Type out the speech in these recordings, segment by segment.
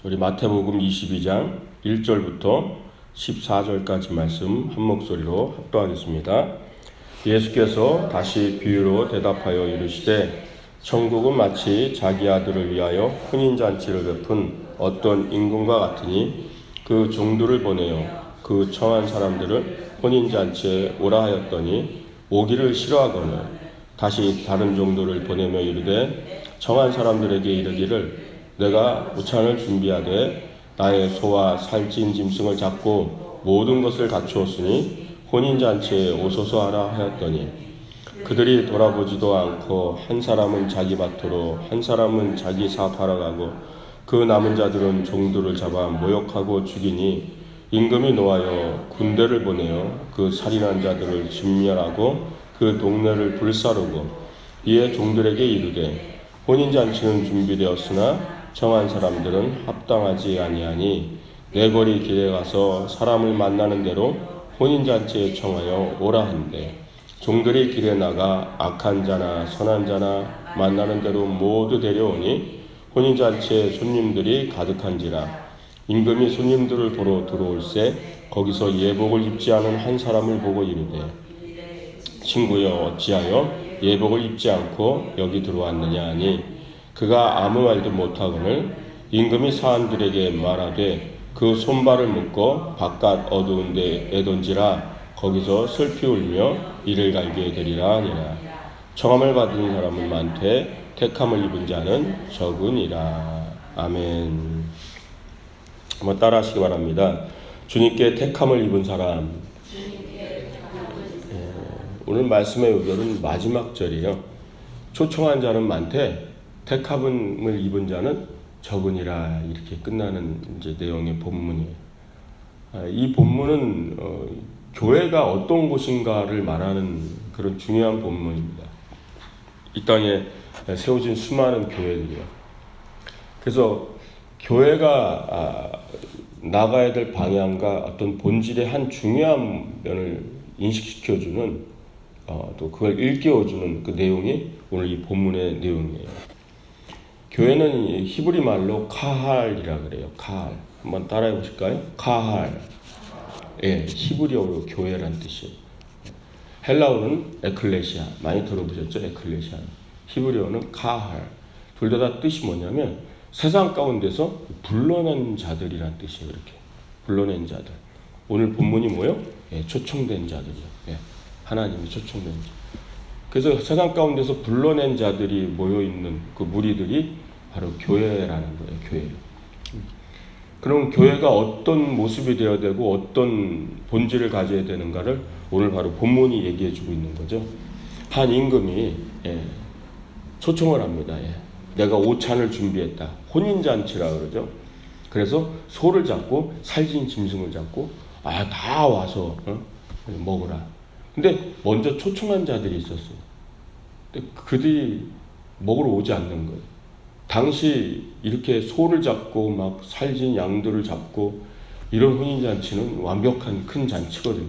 우리 마태복음 22장 1절부터 14절까지 말씀 한 목소리로 합독하겠습니다. 예수께서 다시 비유로 대답하여 이르시되 천국은 마치 자기 아들을 위하여 혼인잔치를 베푼 어떤 임금과 같으니 그 종들을 보내어 그 청한 사람들을 혼인잔치에 오라 하였더니 오기를 싫어하거늘 다시 다른 종들을 보내며 이르되 청한 사람들에게 이르기를 내가 우찬을 준비하되 나의 소와 살찐 짐승을 잡고 모든 것을 갖추었으니 혼인잔치에 오소서 하라 하였더니 그들이 돌아보지도 않고 한 사람은 자기 밭으로 한 사람은 자기 사업하러 가고 그 남은 자들은 종들을 잡아 모욕하고 죽이니 임금이 노하여 군대를 보내어 그 살인한 자들을 진멸하고 그 동네를 불사르고 이에 종들에게 이르되 혼인잔치는 준비되었으나 청한 사람들은 합당하지 아니하니 내 거리 길에 가서 사람을 만나는 대로 혼인잔치에 청하여 오라 한대 종들이 길에 나가 악한 자나 선한 자나 만나는 대로 모두 데려오니 혼인잔치에 손님들이 가득한지라 임금이 손님들을 보러 들어올새 거기서 예복을 입지 않은 한 사람을 보고 이르되 친구여 어찌하여 예복을 입지 않고 여기 들어왔느냐 하니 그가 아무 말도 못하거늘 임금이 사람들에게 말하되 그 손발을 묶어 바깥 어두운 데에 던지라 거기서 슬피 울며 이를 갈게 되리라 하니라. 청함을 받은 사람은 많되 택함을 입은 자는 적으니라. 아멘. 한번 따라하시기 바랍니다. 주님께 택함을 입은 사람. 오늘 말씀의 요절은 마지막 절이요. 초청한 자는 많되 택함을 입은 자는 적으니라 이렇게 끝나는 이제 내용의 본문이에요. 이 본문은 교회가 어떤 곳인가를 말하는 그런 중요한 본문입니다. 이 땅에 세워진 수많은 교회들이요. 그래서 교회가 나가야 될 방향과 어떤 본질의 한 중요한 면을 인식시켜주는 또 그걸 일깨워주는 그 내용이 오늘 이 본문의 내용이에요. 교회는 히브리 말로 카할이라 그래요. 카할. 한번 따라해 보실까요? 카할. 예, 히브리어로 교회란 뜻이에요. 헬라어는 에클레시아. 많이 들어보셨죠? 에클레시아. 히브리어는 카할. 둘 다 뜻이 뭐냐면 세상 가운데서 불러낸 자들이란 뜻이에요. 이렇게. 불러낸 자들. 오늘 본문이 뭐예요? 예, 초청된 자들이요. 예, 하나님이 초청된 자. 그래서 세상 가운데서 불러낸 자들이 모여있는 그 무리들이 바로 교회라는 거예요. 교회. 그럼 교회가 어떤 모습이 되어야 되고 어떤 본질을 가져야 되는가를 오늘 바로 본문이 얘기해 주고 있는 거죠. 한 임금이 초청을 합니다. 내가 오찬을 준비했다. 혼인잔치라 그러죠. 그래서 소를 잡고 살진 짐승을 잡고 다 와서 먹으라. 근데 먼저 초청한 자들이 있었어요. 근데 그들이 먹으러 오지 않는 거예요. 당시 이렇게 소를 잡고 막 살진 양들을 잡고 이런 혼인잔치는 완벽한 큰 잔치거든요.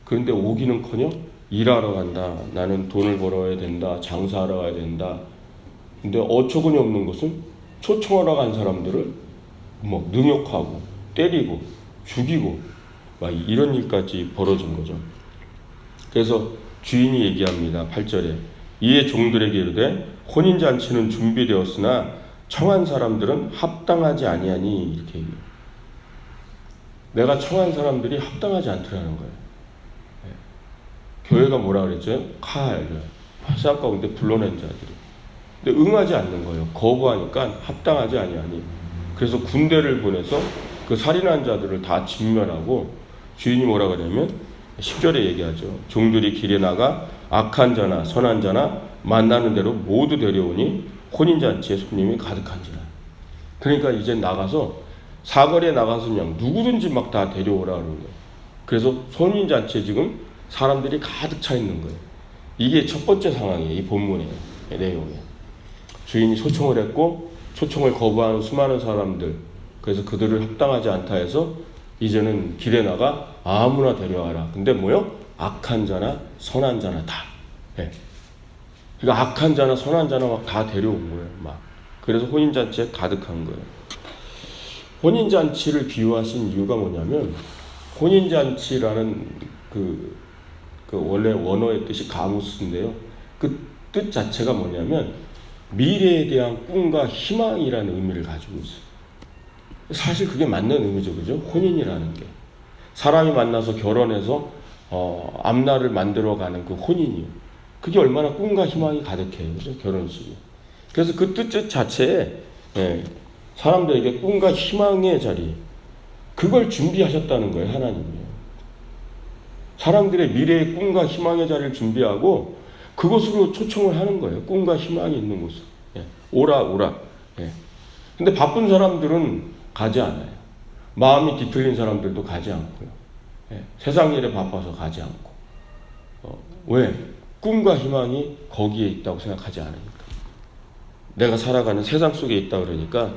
그런데 오기는커녕 일하러 간다. 나는 돈을 벌어야 된다. 장사하러 가야 된다. 근데 어처구니 없는 것은 초청하러 간 사람들을 뭐 능욕하고 때리고 죽이고 막 이런 일까지 벌어진 거죠. 그래서 주인이 얘기합니다. 8절에 이에 종들에게 이르되 혼인잔치는 준비되었으나 청한 사람들은 합당하지 아니하니 이렇게 얘기해요. 내가 청한 사람들이 합당하지 않더라는 거예요. 교회가 뭐라 그랬죠? 카할. 세상 가운데 불러낸 자들이. 근데 응하지 않는 거예요. 거부하니까 합당하지 아니하니. 그래서 군대를 보내서 그 살인한 자들을 다 진멸하고 주인이 뭐라 그러냐면 10절에 얘기하죠. 종들이 길에 나가 악한 자나 선한 자나 만나는 대로 모두 데려오니 혼인잔치에 손님이 가득한지라. 그러니까 이제 나가서 사거리에 나가서 그냥 누구든지 막 다 데려오라 그러는 거예요. 그래서 혼인잔치에 지금 사람들이 가득 차 있는 거예요. 이게 첫 번째 상황이에요. 이 본문의 내용에. 주인이 초청을 했고 초청을 거부하는 수많은 사람들, 그래서 그들을 합당하지 않다 해서 이제는 길에 나가 아무나 데려와라. 근데 뭐요? 악한 자나 선한 자나 다. 그러니까 악한 자나 선한 자나 막 다 데려온 거예요. 막 그래서 혼인잔치에 가득한 거예요. 혼인잔치를 비유하신 이유가 뭐냐면, 혼인잔치라는 그 원래 원어의 뜻이 가무스인데요. 그 뜻 자체가 뭐냐면 미래에 대한 꿈과 희망이라는 의미를 가지고 있어요. 사실 그게 맞는 의미죠, 그죠? 혼인이라는 게 사람이 만나서 결혼해서 앞날을 만들어가는 그 혼인이요. 그게 얼마나 꿈과 희망이 가득해요, 그죠? 결혼식이. 그래서 그 뜻 자체에 사람들에게 꿈과 희망의 자리, 그걸 준비하셨다는 거예요, 하나님이요. 사람들의 미래의 꿈과 희망의 자리를 준비하고 그곳으로 초청을 하는 거예요. 꿈과 희망이 있는 곳으로. 오라, 오라. 근데 바쁜 사람들은 가지 않아요. 마음이 뒤틀린 사람들도 가지 않고요. 세상 일에 바빠서 가지 않고. 왜? 꿈과 희망이 거기에 있다고 생각하지 않으니까. 내가 살아가는 세상 속에 있다 그러니까,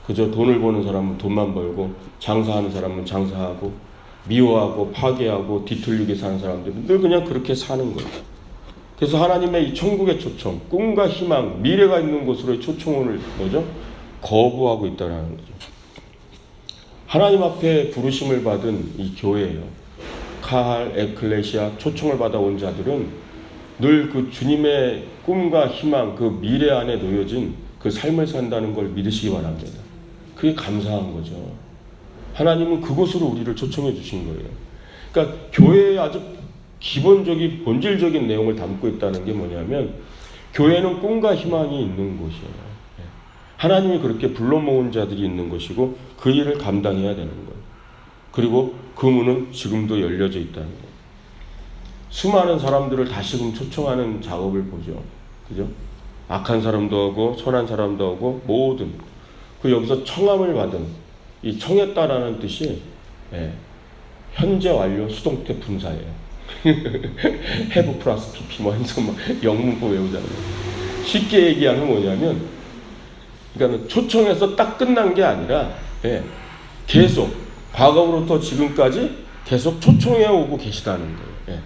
그저 돈을 버는 사람은 돈만 벌고, 장사하는 사람은 장사하고, 미워하고, 파괴하고, 뒤틀리게 사는 사람들은 늘 그냥 그렇게 사는 거예요. 그래서 하나님의 이 천국의 초청, 꿈과 희망, 미래가 있는 곳으로의 초청을 거부하고 있다는 거죠. 하나님 앞에 부르심을 받은 이 교회예요. 카할, 에클레시아, 초청을 받아온 자들은 늘 그 주님의 꿈과 희망, 그 미래 안에 놓여진 그 삶을 산다는 걸 믿으시기 바랍니다. 그게 감사한 거죠. 하나님은 그곳으로 우리를 초청해 주신 거예요. 그러니까 교회의 아주 기본적인 본질적인 내용을 담고 있다는 게 뭐냐면, 교회는 꿈과 희망이 있는 곳이에요. 하나님이 그렇게 불러 모은 자들이 있는 것이고 그 일을 감당해야 되는 거예요. 그리고 그 문은 지금도 열려져 있다는 거예요. 수많은 사람들을 다시금 초청하는 작업을 보죠. 그죠? 악한 사람도 하고 선한 사람도 하고 모든 여기서 청함을 받은, 이 청했다라는 뜻이 현재 완료 수동태 분사예요. have 플러스 pp 해서 영문법 외우잖아요. 쉽게 얘기하면 뭐냐면, 그러니까 초청해서 딱 끝난 게 아니라 계속 과거부터 지금까지 계속 초청해 오고 계시다는 거예요.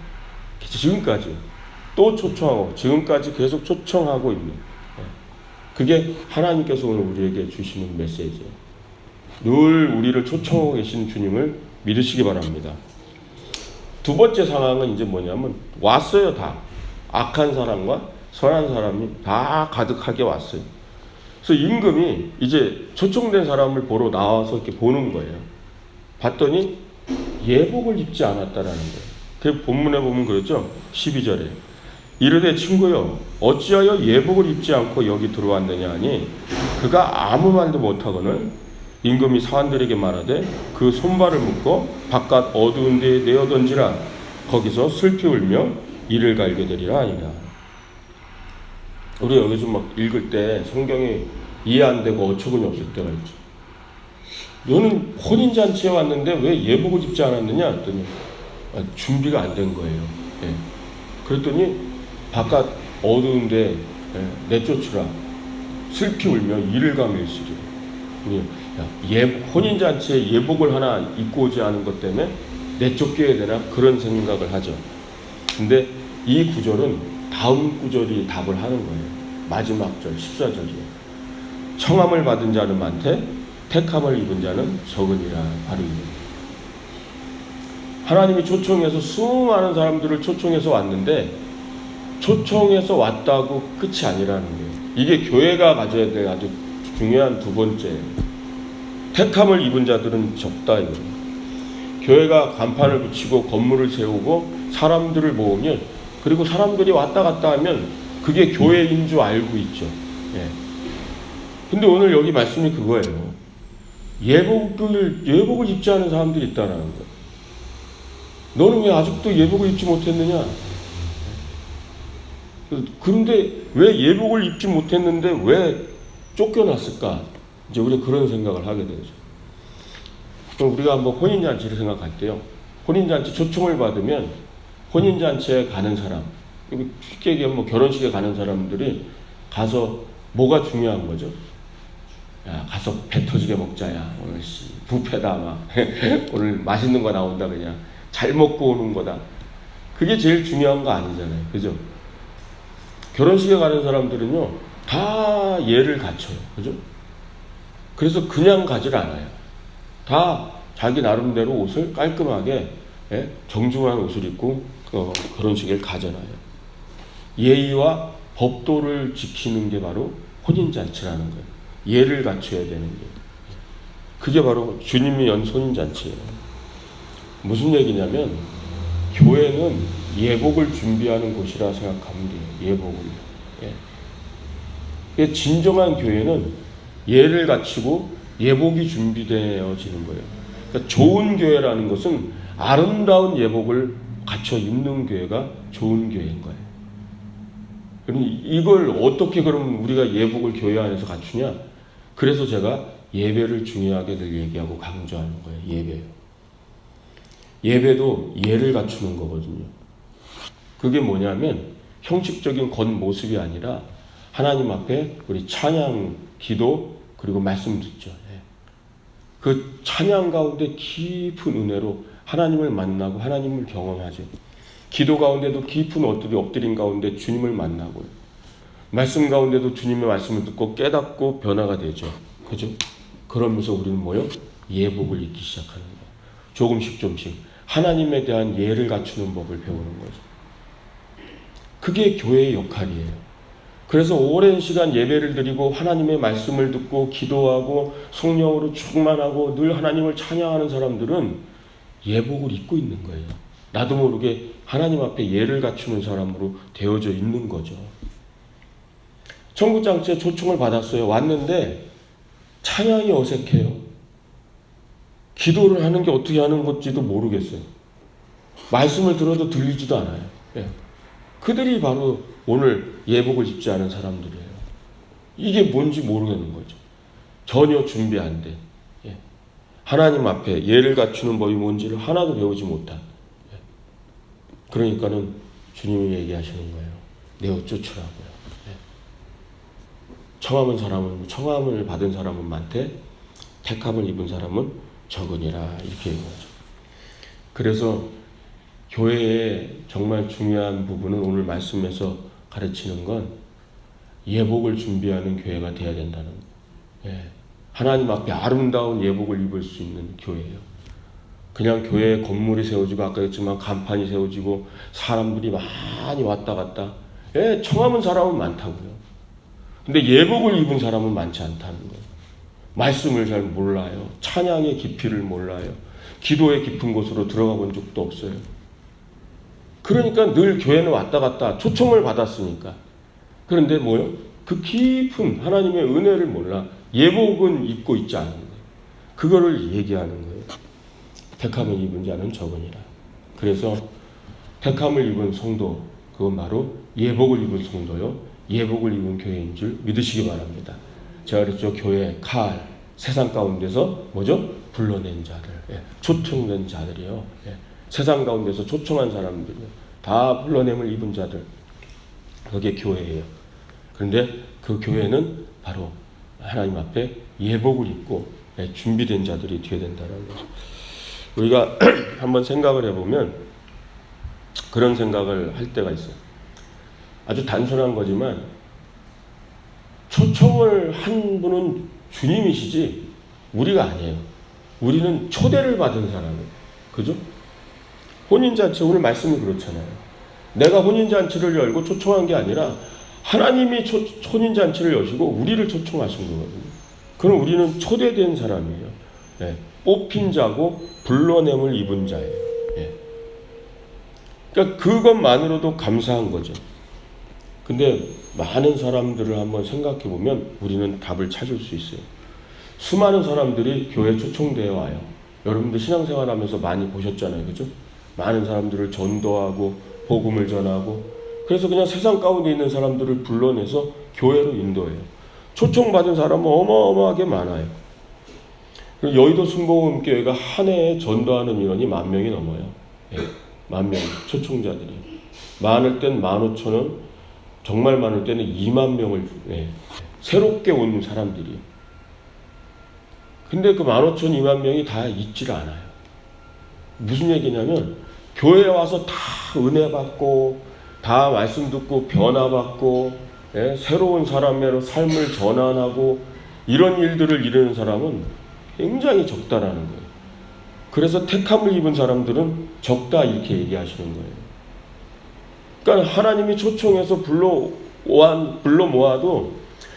지금까지 또 초청하고 지금까지 계속 초청하고 있는, 그게 하나님께서 오늘 우리에게 주시는 메시지예요. 늘 우리를 초청하고 계신 주님을 믿으시기 바랍니다. 두 번째 상황은 이제 뭐냐면, 왔어요. 다 악한 사람과 선한 사람이 다 가득하게 왔어요. 그래서 임금이 이제 초청된 사람을 보러 나와서 이렇게 보는 거예요. 봤더니 예복을 입지 않았다라는 거예요. 그 본문에 보면 그렇죠. 12절에 이르되 친구여 어찌하여 예복을 입지 않고 여기 들어왔느냐 하니, 그가 아무 말도 못하거늘 임금이 사환들에게 말하되 그 손발을 묶어 바깥 어두운 데에 내어 던지라. 거기서 슬피 울며 이를 갈게 되리라 하니라. 우리 여기서 막 읽을 때 성경이 이해 안 되고 어처구니 없을 때가 있죠. 너는 혼인잔치에 왔는데 왜 예복을 입지 않았느냐 했더니 준비가 안 된 거예요. 그랬더니 바깥 어두운 데 내쫓으라. 슬피 울며 이를 갈매시리라. 혼인잔치에 예복을 하나 입고 오지 않은 것 때문에 내쫓겨야 되나, 그런 생각을 하죠. 근데 이 구절은 다음 구절이 답을 하는 거예요. 마지막 절 14절이에요. 청함을 받은 자는 많되 택함을 입은 자는 적으니라. 바로 이겁니다. 하나님이 초청해서 수많은 사람들을 초청해서 왔는데, 초청해서 왔다고 끝이 아니라는 거예요. 이게 교회가 가져야 될 아주 중요한 두 번째예요. 택함을 입은 자들은 적다 이거예요. 교회가 간판을 붙이고 건물을 세우고 사람들을 모으면, 그리고 사람들이 왔다 갔다 하면 그게 교회인 줄 알고 있죠. 근데 오늘 여기 말씀이 그거예요. 예복을 입지 않은 사람들이 있다는 거예요. 너는 왜 아직도 예복을 입지 못했느냐? 그런데 왜 예복을 입지 못했는데 왜 쫓겨났을까? 이제 우리가 그런 생각을 하게 되죠. 그럼 우리가 한번 혼인잔치를 생각할 때요. 혼인잔치 초청을 받으면 혼인잔치에 가는 사람, 쉽게 얘기하면 결혼식에 가는 사람들이 가서 뭐가 중요한 거죠? 야, 가서 배 터지게 먹자야. 오늘 뷔페다 막. 오늘 맛있는 거 나온다 그냥. 잘 먹고 오는 거다. 그게 제일 중요한 거 아니잖아요. 그죠? 결혼식에 가는 사람들은요, 다 예를 갖춰요. 그죠? 그래서 그냥 가질 않아요. 다 자기 나름대로 옷을 깔끔하게, 정중한 옷을 입고 그런 식을 가져놔요. 예의와 법도를 지키는 게 바로 혼인잔치라는 거예요. 예를 갖춰야 되는 게. 그게 바로 주님이 연 혼인잔치예요. 무슨 얘기냐면 교회는 예복을 준비하는 곳이라 생각하면 돼요. 예복을. 예. 진정한 교회는 예를 갖추고 예복이 준비되어지는 거예요. 그러니까 좋은 교회라는 것은 아름다운 예복을 갖춰 입는 교회가 좋은 교회인 거예요. 그럼 이걸 어떻게 그럼 우리가 예복을 교회 안에서 갖추냐? 그래서 제가 예배를 중요하게 늘 얘기하고 강조하는 거예요. 예배요. 예배도 예를 갖추는 거거든요. 그게 뭐냐면 형식적인 겉모습이 아니라 하나님 앞에 우리 찬양, 기도, 그리고 말씀 듣죠. 그 찬양 가운데 깊은 은혜로 하나님을 만나고 하나님을 경험하죠. 기도 가운데도 깊은 엎드림 가운데 주님을 만나고요. 말씀 가운데도 주님의 말씀을 듣고 깨닫고 변화가 되죠. 그죠? 그러면서 우리는 뭐요? 예복을 잊기 시작하는 거예요. 조금씩 하나님에 대한 예를 갖추는 법을 배우는 거죠. 그게 교회의 역할이에요. 그래서 오랜 시간 예배를 드리고 하나님의 말씀을 듣고 기도하고 성령으로 충만하고 늘 하나님을 찬양하는 사람들은 예복을 입고 있는 거예요. 나도 모르게 하나님 앞에 예를 갖추는 사람으로 되어져 있는 거죠. 청국장치에 초청을 받았어요. 왔는데 찬양이 어색해요. 기도를 하는 게 어떻게 하는 건지도 모르겠어요. 말씀을 들어도 들리지도 않아요. 그들이 바로 오늘 예복을 입지 않은 사람들이에요. 이게 뭔지 모르겠는 거죠. 전혀 준비 안 돼. 하나님 앞에 예를 갖추는 법이 뭔지를 하나도 배우지 못한. 그러니까는 주님이 얘기하시는 거예요. 내어 쫓으라고요. 청함을 받은 사람은 많되 택함을 입은 사람은 적으니라 이렇게 얘기하죠. 그래서 교회의 정말 중요한 부분은 오늘 말씀에서 가르치는 건 예복을 준비하는 교회가 되어야 된다는 거예요. 하나님 앞에 아름다운 예복을 입을 수 있는 교회예요. 그냥 교회에 건물이 세워지고 아까 했지만 간판이 세워지고 사람들이 많이 왔다 갔다. 청함은 사람은 많다고요. 근데 예복을 입은 사람은 많지 않다는 거예요. 말씀을 잘 몰라요. 찬양의 깊이를 몰라요. 기도의 깊은 곳으로 들어가 본 적도 없어요. 그러니까 늘 교회는 왔다 갔다 초청을 받았으니까. 그런데 뭐요? 그 깊은 하나님의 은혜를 몰라. 예복은 입고 있지 않은 거예요. 그거를 얘기하는 거예요. 택함을 입은 자는 적으니라. 그래서 택함을 입은 성도, 그건 바로 예복을 입은 성도요. 예복을 입은 교회인 줄 믿으시기 바랍니다. 제가 그랬죠. 교회, 칼, 세상 가운데서 뭐죠? 불러낸 자들, 초청된 자들이요. 세상 가운데서 초청한 사람들이요. 다 불러냄을 입은 자들. 그게 교회예요. 그런데 그 교회는 바로 하나님 앞에 예복을 입고 준비된 자들이 되어야 된다는 거죠. 우리가 한번 생각을 해보면 그런 생각을 할 때가 있어요. 아주 단순한 거지만 초청을 한 분은 주님이시지 우리가 아니에요. 우리는 초대를 받은 사람이에요. 그죠? 혼인잔치 오늘 말씀이 그렇잖아요. 내가 혼인잔치를 열고 초청한 게 아니라 하나님이 혼인잔치를 여시고 우리를 초청하신 거거든요. 그럼 우리는 초대된 사람이에요. 뽑힌 자고 불러냄을 입은 자예요. 그러니까 그것만으로도 감사한 거죠. 근데 많은 사람들을 한번 생각해 보면 우리는 답을 찾을 수 있어요. 수많은 사람들이 교회에 초청되어 와요. 여러분들 신앙생활하면서 많이 보셨잖아요. 그죠? 많은 사람들을 전도하고 복음을 전하고 그래서 그냥 세상 가운데 있는 사람들을 불러내서 교회로 인도해요. 초청받은 사람은 어마어마하게 많아요. 여의도 순복음교회가 한 해에 전도하는 인원이 10,000명이 넘어요. 10,000명 초청자들이. 많을 땐 15,000원, 정말 많을 때는 20,000명을 새롭게 온 사람들이. 근데 그 15,000, 20,000명이 다 있질 않아요. 무슨 얘기냐면 교회에 와서 다 은혜 받고 다 말씀 듣고 변화 받고 새로운 사람의 삶을 전환하고 이런 일들을 이루는 사람은 굉장히 적다라는 거예요. 그래서 택함을 입은 사람들은 적다 이렇게 얘기하시는 거예요. 그러니까 하나님이 초청해서 불러 모아도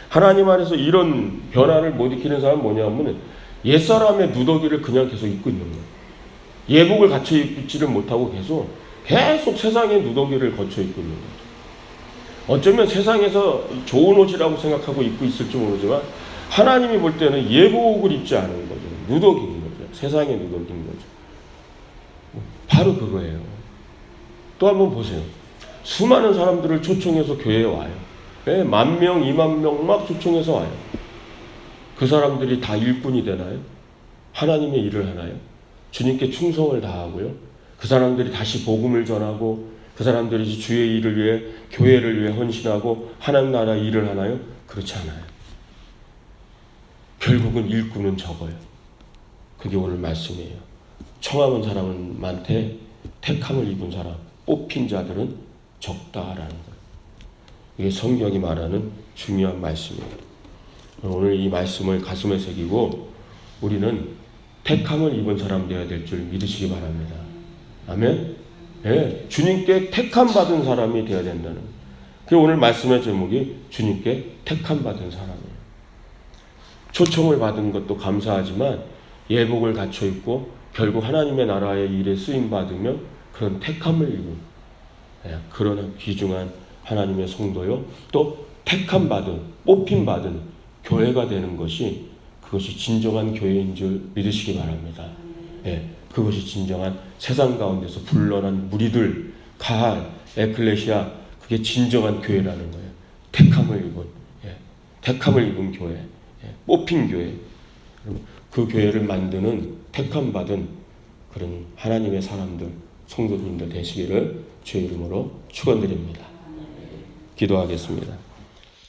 하나님 안에서 이런 변화를 못 익히는 사람은 뭐냐면 옛사람의 누더기를 그냥 계속 입고 있는 거예요. 예복을 갖춰 입지를 못하고 계속 세상의 누더기를 거쳐 입고 있는 거죠. 어쩌면 세상에서 좋은 옷이라고 생각하고 입고 있을지 모르지만 하나님이 볼 때는 예복을 입지 않은 거죠. 누더기인 거죠. 세상의 누더기인 거죠. 바로 그거예요. 또 한번 보세요. 수많은 사람들을 초청해서 교회에 와요. 10,000명, 20,000명 막 초청해서 와요. 그 사람들이 다 일꾼이 되나요? 하나님의 일을 하나요? 주님께 충성을 다하고요. 그 사람들이 다시 복음을 전하고 그 사람들이 주의 일을 위해 교회를 위해 헌신하고 하나님 나라 일을 하나요? 그렇지 않아요. 결국은 일꾼은 적어요. 그게 오늘 말씀이에요. 청함은 사람은 많되 택함을 입은 사람, 뽑힌 자들은 적다라는 거예요. 이게 성경이 말하는 중요한 말씀이에요. 오늘 이 말씀을 가슴에 새기고 우리는 택함을 입은 사람 되어야 될 줄 믿으시기 바랍니다. 아멘. 주님께 택함 받은 사람이 되어야 된다는. 그 오늘 말씀의 제목이 주님께 택함 받은 사람이에요. 초청을 받은 것도 감사하지만 예복을 갖춰 입고 결국 하나님의 나라의 일에 쓰임 받으면 그런 택함을 입은 그런 귀중한 하나님의 성도요. 또 택함 받은, 뽑힘 받은 교회가 되는 것이 그것이 진정한 교회인 줄 믿으시기 바랍니다. 그것이 진정한 세상 가운데서 불러난 무리들, 가할, 에클레시아, 그게 진정한 교회라는 거예요. 택함을 입은 교회, 뽑힌 교회. 그 교회를 만드는 택함 받은 그런 하나님의 사람들, 성도님들 되시기를 주의 이름으로 축원드립니다. 기도하겠습니다.